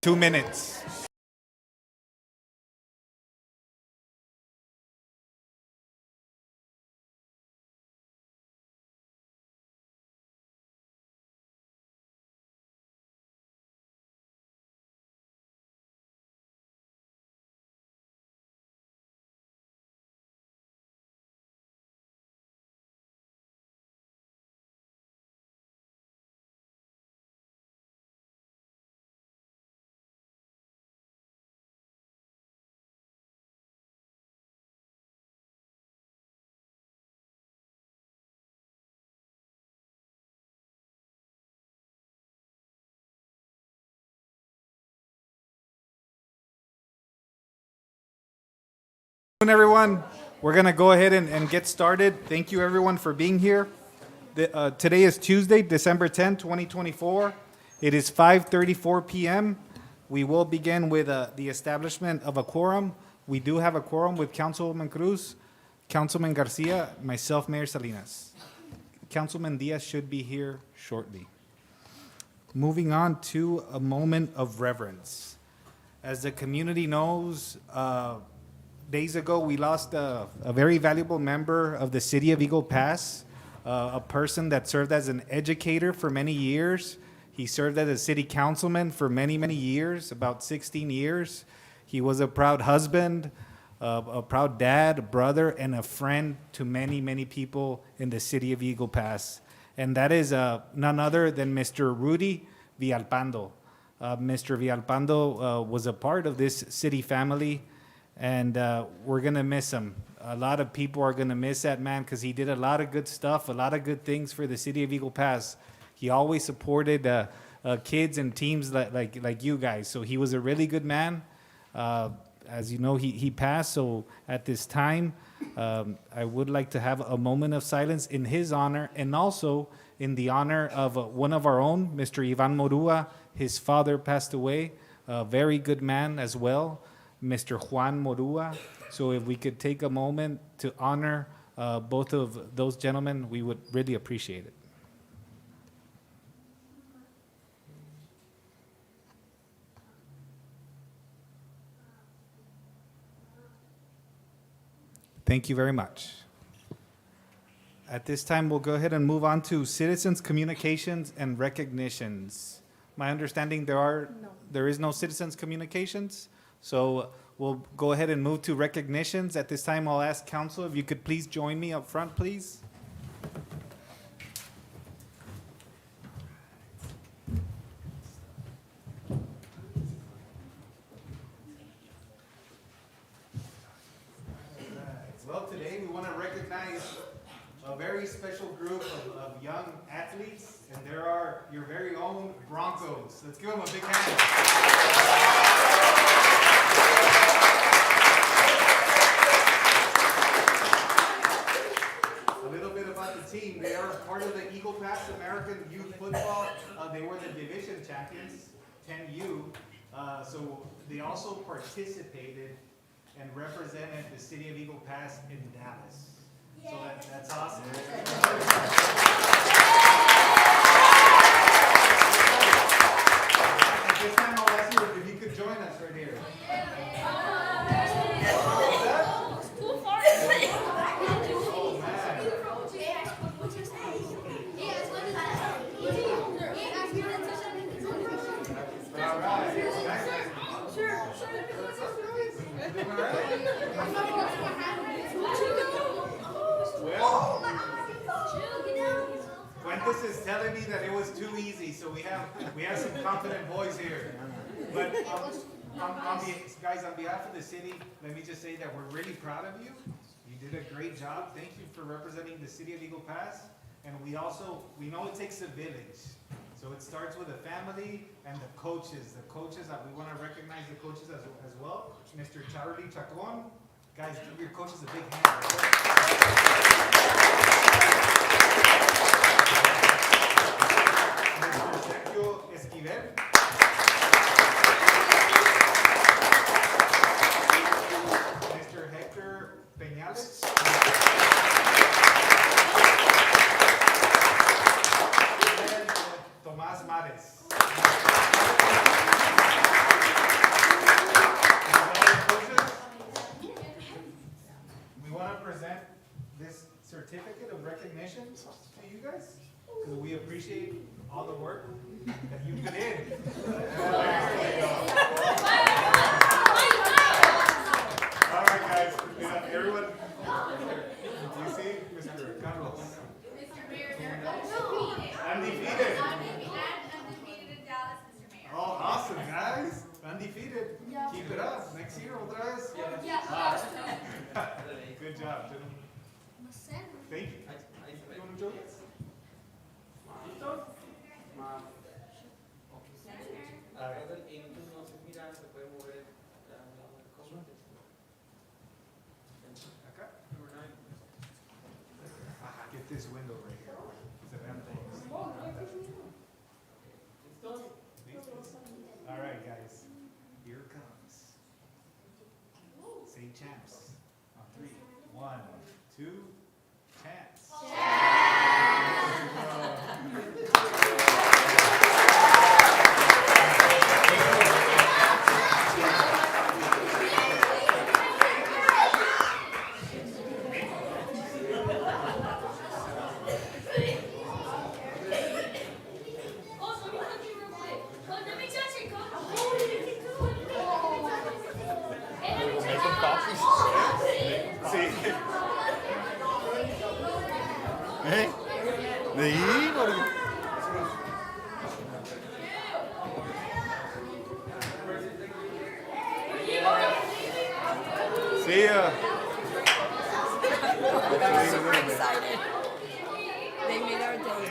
2 minutes. Everyone, we're going to go ahead and get started. Thank you, everyone, for being here. Today is Tuesday, December 10, 2024. It is 5:34 p.m. We will begin with the establishment of a quorum. We do have a quorum with Councilman Cruz, Councilman Garcia, myself, Mayor Salinas. Councilman Diaz should be here shortly. Moving on to a moment of reverence. As the community knows, days ago, we lost a very valuable member of the city of Eagle Pass, a person that served as an educator for many years. He served as a city councilman for many, many years, about 16 years. He was a proud husband, a proud dad, a brother, and a friend to many, many people in the city of Eagle Pass. And that is none other than Mr. Rudy Villalpando. Mr. Villalpando was a part of this city family, and we're going to miss him. A lot of people are going to miss that man because he did a lot of good stuff, a lot of good things for the city of Eagle Pass. He always supported kids and teams like you guys. So he was a really good man. As you know, he passed. So at this time, I would like to have a moment of silence in his honor and also in the honor of one of our own, Mr. Ivan Morua. His father passed away, a very good man as well, Mr. Juan Morua. So if we could take a moment to honor both of those gentlemen, we would really appreciate it. Thank you very much. At this time, we'll go ahead and move on to citizens' communications and recognitions. My understanding, there is no citizens' communications, so we'll go ahead and move to recognitions. At this time, I'll ask council if you could please join me up front, please. Well, today we want to recognize a very special group of young athletes, and there are your very own Broncos. Let's give them a big hand. A little bit about the team. They are part of the Eagle Pass American Youth Football. They were the division champions, 10U. So they also participated and represented the city of Eagle Pass in Dallas. So that's awesome. At this time, I'll ask you if you could join us right here. All right. Well, Fuentes is telling me that it was too easy, so we have some confident boys here. But guys, on behalf of the city, let me just say that we're really proud of you. You did a great job. Thank you for representing the city of Eagle Pass. And we know it takes a village. So it starts with the family and the coaches. We want to recognize the coaches as well. Mr. Charlie Chacon. Guys, give your coaches a big hand. Mr. Sergio Esquivel. Mr. Hector Peñales. And Tomás Mares. because we appreciate all the work that you put in. All right, guys. Everyone, do you see Mr. Carlos? Mr. Mayor, they're undefeated. Undefeated. Undefeated in Dallas, Mr. Mayor. Oh, awesome, guys. Undefeated. Keep it up. Next year, otra vez. Good job, gentlemen. Thank you. You want to join us? Acá. Get this window right here. Se vean todos. All right, guys. Here it comes. Say champs. On 3. 1, 2, champs. Sí. De ahí, porque... See ya. Super excited. They made our day.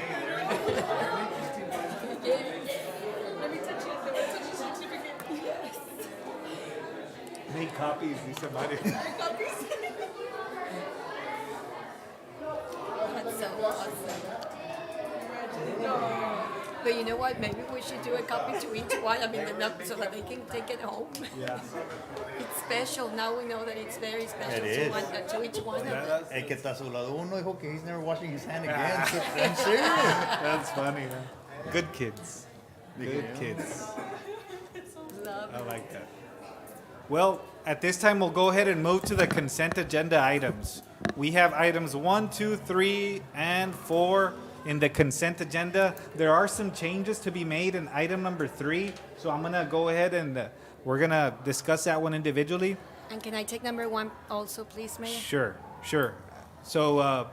Let me touch it. Let me touch your certificate. Yes. Make copies, dice Mario. That's so awesome. But you know what? Maybe we should do a copy to each one. I mean, so that they can take it home. Yeah. It's special. Now we know that it's very special It is. to each one of them. El que está a su lado uno dijo que he's never washing his hand again. I'm serious. That's funny, man. Good kids. Good kids. Love I like that. Well, at this time, we'll go ahead and move to the consent agenda items. We have items 1, 2, 3, and 4 in the consent agenda. There are some changes to be made in item number 3, so I'm gonna go ahead and we're gonna discuss that one individually. And can I take number 1 also, please, Mayor? Sure. So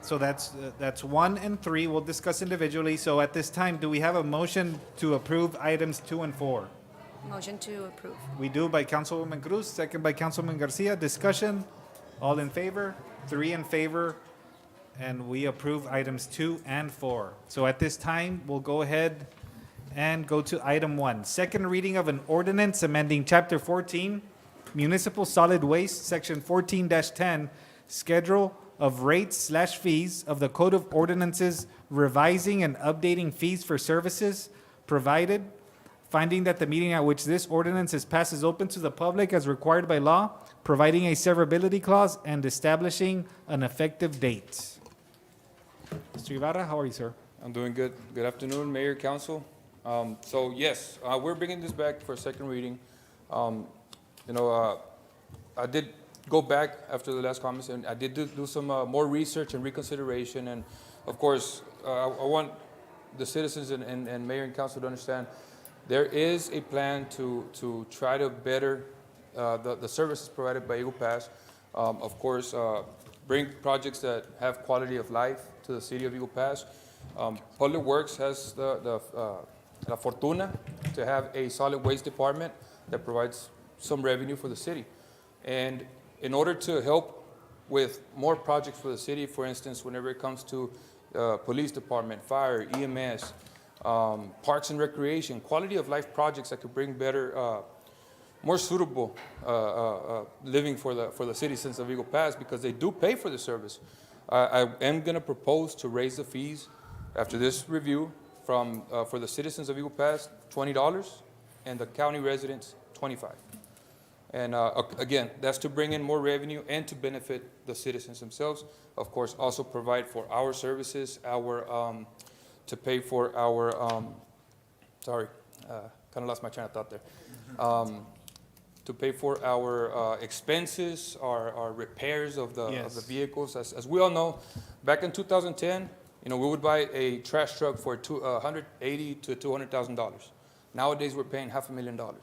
that's 1 and 3. We'll discuss individually. So at this time, do we have a motion to approve items 2 and 4? Motion to approve. We do by Councilwoman Cruz, second by Councilman Garcia. Discussion. All in favor? 3 in favor. And we approve items 2 and 4. So at this time, we'll go ahead and go to item 1. Second reading of an ordinance amending Chapter 14, Municipal Solid Waste, Section 14-10, Schedule of Rates/Fees of the Code of Ordinances, revising and updating fees for services provided, finding that the meeting at which this ordinance is passed is open to the public as required by law, providing a severability clause, and establishing an effective date. Mr. Ibarra, how are you, sir? I'm doing good. Good afternoon, Mayor, Council. So yes, we're bringing this back for second reading. I did go back after the last comments, and I did do some more research and reconsideration. And of course, I want the citizens and Mayor and Council to understand there is a plan to try to better the services provided by Eagle Pass. Of course, bring projects that have quality of life to the city of Eagle Pass. Public Works has la fortuna to have a solid waste department that provides some revenue for the city. And in order to help with more projects for the city, for instance, whenever it comes to police department, fire, EMS, parks and recreation, quality of life projects that could bring better, more suitable living for the citizens of Eagle Pass, because they do pay for the service. I am going to propose to raise the fees after this review from for the citizens of Eagle Pass $20 and the county residents $25. And again, that's to bring in more revenue and to benefit the citizens themselves. Of course, also provide for our services, to pay for our, kind of lost my train of thought there. To pay for our expenses, our repairs of the vehicles. As we all know, back in 2010, You know, we would buy a trash truck for $180,000 to $200,000. Nowadays, we're paying $500,000.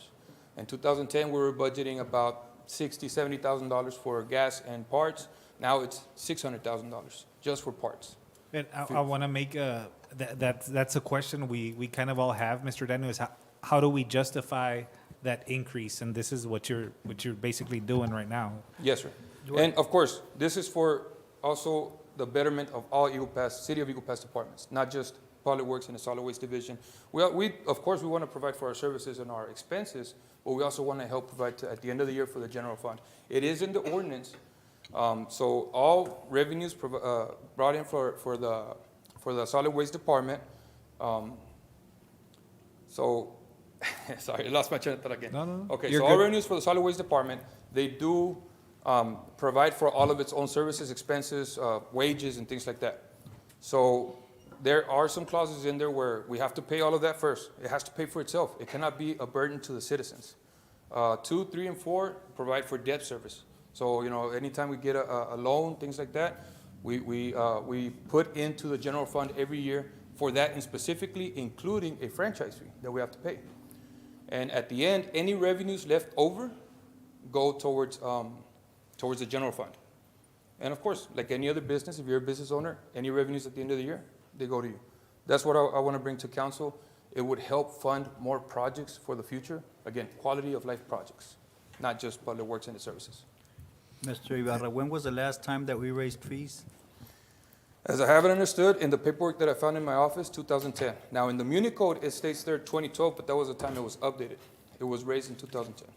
In 2010, we were budgeting about $60,000, $70,000 for gas and parts. Now it's $600,000 just for parts. And I want to make that's a question we kind of all have, Mr. Daniel, is how do we justify that increase? And this is what you're basically doing right now. Yes, sir. And of course, this is for also the betterment of all Eagle Pass, City of Eagle Pass departments, not just Public Works and the Solid Waste Division. We of course, we want to provide for our services and our expenses, but we also want to help provide at the end of the year for the general fund. It is in the ordinance. So all revenues brought in for the Solid Waste Department. Sorry, I lost my train of thought again. No. Okay, You're so all good. revenues for the Solid Waste Department, they do provide for all of its own services, expenses, wages, and things like that. So there are some clauses in there where we have to pay all of that first. It has to pay for itself. It cannot be a burden to the citizens. 2, 3, and 4 provide for debt service. So, you know, anytime we get a loan, things like that, we put into the general fund every year for that, and specifically including a franchise fee that we have to pay. And at the end, any revenues left over go towards the general fund. And of course, like any other business, if you're a business owner, any revenues at the end of the year, they go to you. That's what I want to bring to council. It would help fund more projects for the future. Again, quality of life projects, not just Public Works and the services. Mr. Ibarra, when was the last time that we raised fees? As I have it understood, in the paperwork that I found in my office, 2010. Now, in the Muni Code, it states there 2012, but that was the time it was updated. It was raised in 2010.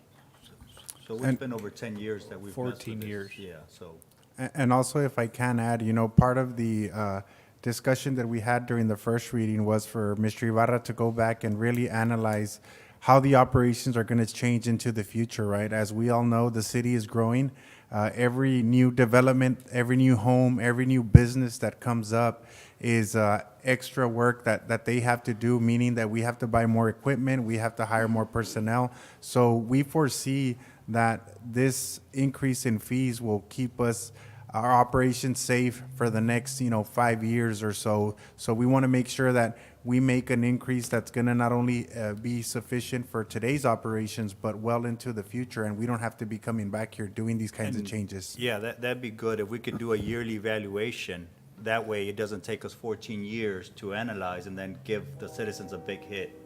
So it's been over 10 years that we've messed with 14 this. years. Yeah, so. And also, if I can add, you know, part of the discussion that we had during the first reading was for Mr. Ibarra to go back and really analyze how the operations are going to change into the future, right? As we all know, the city is growing. Every new development, every new home, every new business that comes up is extra work that they have to do, meaning that we have to buy more equipment, we have to hire more personnel. So we foresee that this increase in fees will keep our operations safe for the next, 5 years or so. So we want to make sure that we make an increase that's going to not only be sufficient for today's operations, but well into the future, and we don't have to be coming back here doing these kinds of changes. Yeah, that'd be good if we could do a yearly evaluation. That way, it doesn't take us 14 years to analyze and then give the citizens a big hit.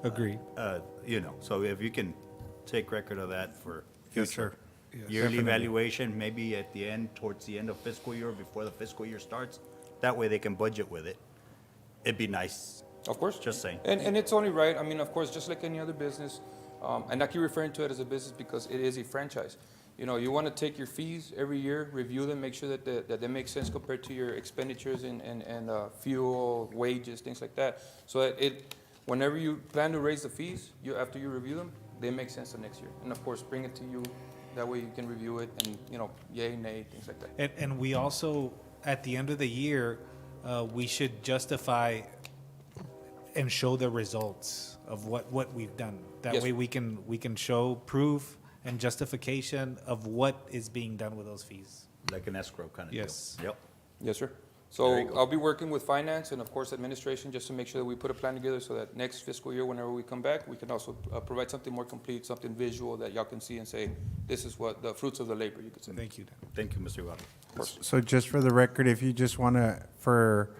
Agreed. So if you can take record of that for Yes, future. sir. Yearly evaluation, maybe at the end, towards the end of fiscal year, before the fiscal year starts. That way they can budget with it. It'd be nice. Of course. Just saying. And it's only right. I mean, of course, just like any other business, and I keep referring to it as a business because it is a franchise. You want to take your fees every year, review them, make sure that they make sense compared to your expenditures and fuel, wages, things like that. So that whenever you plan to raise the fees, after you review them, they make sense the next year. And of course, bring it to you. That way you can review it and, yay, nay, things like that. And we also, at the end of the year, we should justify and show the results of what we've done. That Yes. way we can show proof and justification of what is being done with those fees. Like an escrow kind of deal. Yes. Yep. Yes, sir. There So you go. I'll be working with finance and of course administration just to make sure that we put a plan together so that next fiscal year, whenever we come back, we can also provide something more complete, something visual that y'all can see and say, this is what the fruits of the labor, you could say. Thank you, Dan. Thank you, Mr. Ibarra. Of course. So just for the record, if you just want to, for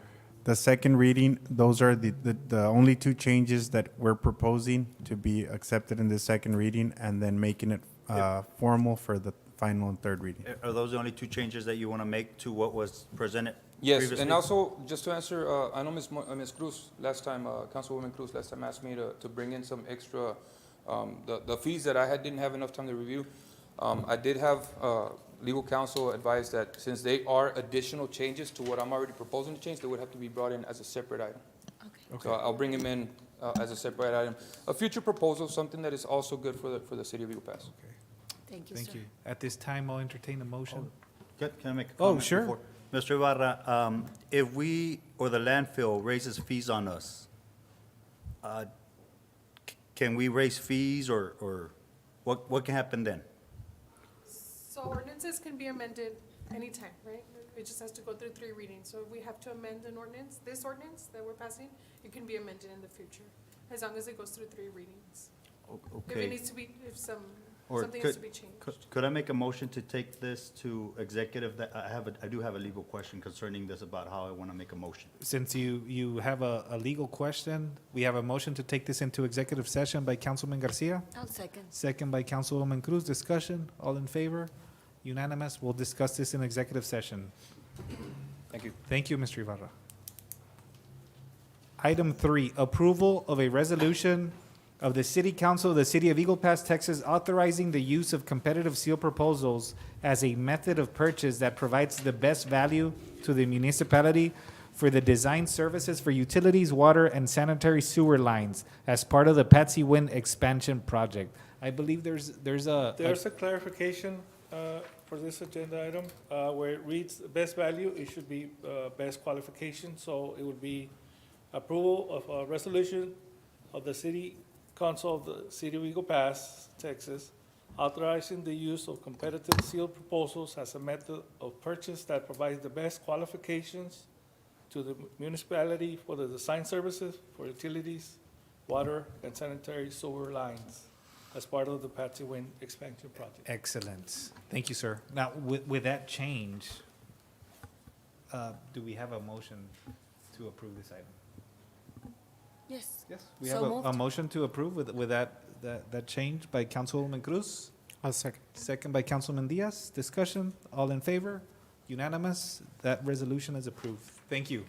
the second reading, those are the only two changes that we're proposing to be accepted in the second reading, and then making it formal for the final and third reading. Are those the only two changes that you want to make to what was presented Yes, previously? and also, just to answer, I know Ms. Cruz last time, Councilwoman Cruz last time asked me to bring in some extra, the fees that I didn't have enough time to review. I did have legal counsel advise that since they are additional changes to what I'm already proposing to change, they would have to be brought in as a separate item. So I'll bring them in as a separate item. A future proposal, something that is also good for the city of Eagle Pass. Okay. Thank you, sir. Thank you. At this time, I'll entertain a motion. Can I make a Oh, comment? sure. before? Mr. Ibarra, if we, or the landfill raises fees on us, can we raise fees or what can happen then? So ordinances can be amended anytime, right? It just has to go through 3 readings. So if we have to amend an ordinance, this ordinance that we're passing, it can be amended in the future, as long as it goes through 3 readings. If it Okay. needs to be, if Or something has to be changed. Could I make a motion to take this to executive? That I do have a legal question concerning this about how I want to make a motion. Since you have a legal question, we have a motion to take this into executive session by Councilman Garcia, I'll second. second by Councilwoman Cruz. Discussion, all in favor? Unanimous. We'll discuss this in executive session. Thank you. Thank you, Mr. Ibarra. Item 3, approval of a resolution of the City Council of the City of Eagle Pass, Texas, authorizing the use of competitive seal proposals as a method of purchase that provides the best value to the municipality for the design services for utilities, water, and sanitary sewer lines as part of the Patsy Wynn expansion project. I believe there's a. There's a clarification for this agenda item where it reads best value, it should be best qualification. So it would be approval of a resolution of the City Council of the City of Eagle Pass, Texas, authorizing the use of competitive sealed proposals as a method of purchase that provides the best qualifications to the municipality for the design services for utilities, water, and sanitary sewer lines as part of the Patsy Wynn expansion project. Excellent. Thank you, sir. Now, with that change, do we have a motion to approve this item? Yes. Yes. We So have a moved. motion to approve with that change by Councilwoman Cruz, I'll second. second by Councilman Diaz. Discussion, all in favor? Unanimous. That resolution is approved. Thank you.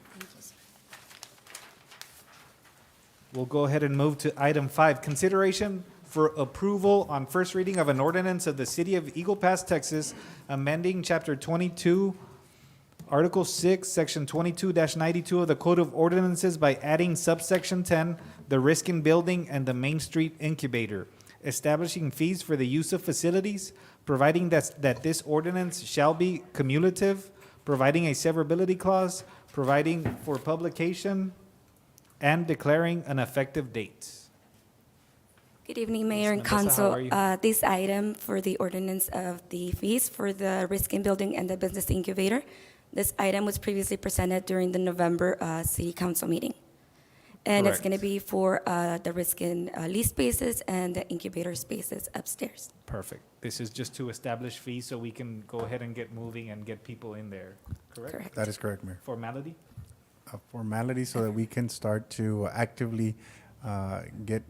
We'll go ahead and move to item 5, consideration for approval on first reading of an ordinance of the City of Eagle Pass, Texas, amending Chapter 22, Article 6, Section 22-92 of the Code of Ordinances by adding subsection 10, the risk in building and the Main Street incubator, establishing fees for the use of facilities, providing that this ordinance shall be cumulative, providing a severability clause, providing for publication, and declaring an effective date. Good evening, Mayor and Ms. Mendoza, how are you? Council. This item for the ordinance of the fees for the risk in building and the business incubator. This item was previously presented during the November City Council meeting. And it's going to Correct. be for the risk in lease spaces and the incubator spaces upstairs. Perfect. This is just to establish fees so we can go ahead and get moving and get people in there, correct? Correct. That is correct, Mayor. Formality? A formality so that we can start to actively get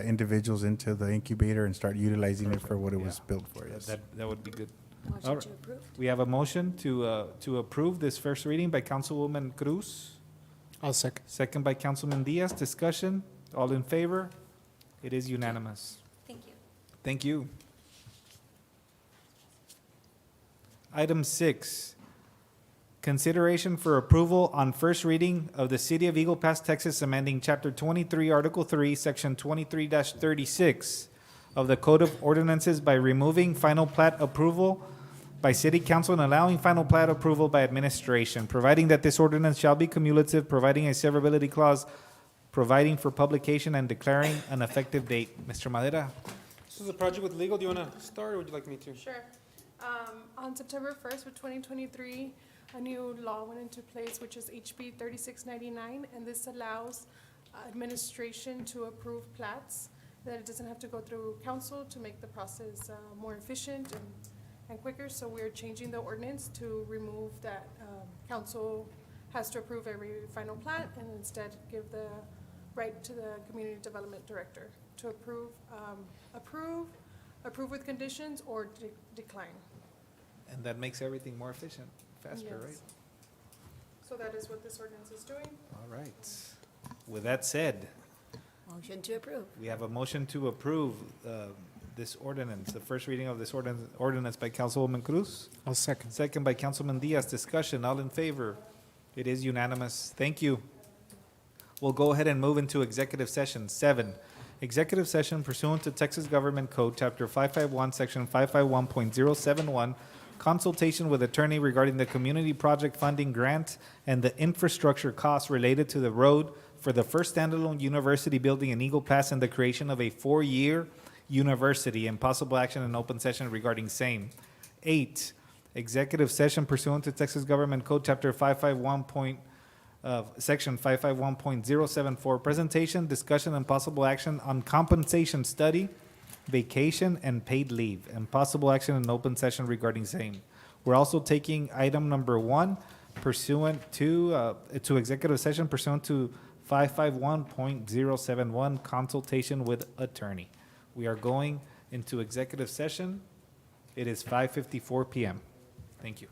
individuals into the incubator and start utilizing it for what it was built for, yes. That would be good. All Motion right. to approve. We have a motion to approve this first reading by Councilwoman Cruz, I'll second. second by Councilman Diaz. Discussion, all in favor? It is unanimous. Thank you. Thank you. Item 6, consideration for approval on first reading of the City of Eagle Pass, Texas, amending Chapter 23, Article 3, Section 23-36 of the Code of Ordinances by removing final plat approval by City Council and allowing final plat approval by administration, providing that this ordinance shall be cumulative, providing a severability clause, providing for publication, and declaring an effective date. Mr. Madera? This is a project with legal. Do you want to start or would you like me to? Sure. On September 1st of 2023, a new law went into place, which is HB 3699, and this allows administration to approve plats, that it doesn't have to go through council to make the process more efficient and quicker. So we're changing the ordinance to remove that council has to approve every final plat and instead give the right to the community development director to approve with conditions or decline. And that makes everything more efficient, faster, right? Yes. So that is what this ordinance is doing. All right. With that said, Motion to approve. we have a motion to approve this ordinance, the first reading of this ordinance by Councilwoman Cruz, I'll second. second by Councilman Diaz. Discussion, all in favor? It is unanimous. Thank you. We'll go ahead and move into executive session. 7, executive session pursuant to Texas Government Code, Chapter 551, Section 551.071, consultation with attorney regarding the community project funding grant and the infrastructure costs related to the road for the first standalone university building in Eagle Pass and the creation of a 4-year university and possible action in open session regarding same. 8, executive session pursuant to Texas Government Code, Chapter 551. Section 551.074, presentation, discussion, and possible action on compensation study, vacation, and paid leave, and possible action in open session regarding same. We're also taking item number 1 pursuant to executive session pursuant to 551.071, consultation with attorney. We are going into executive session. It is 5:54 p.m. Thank you.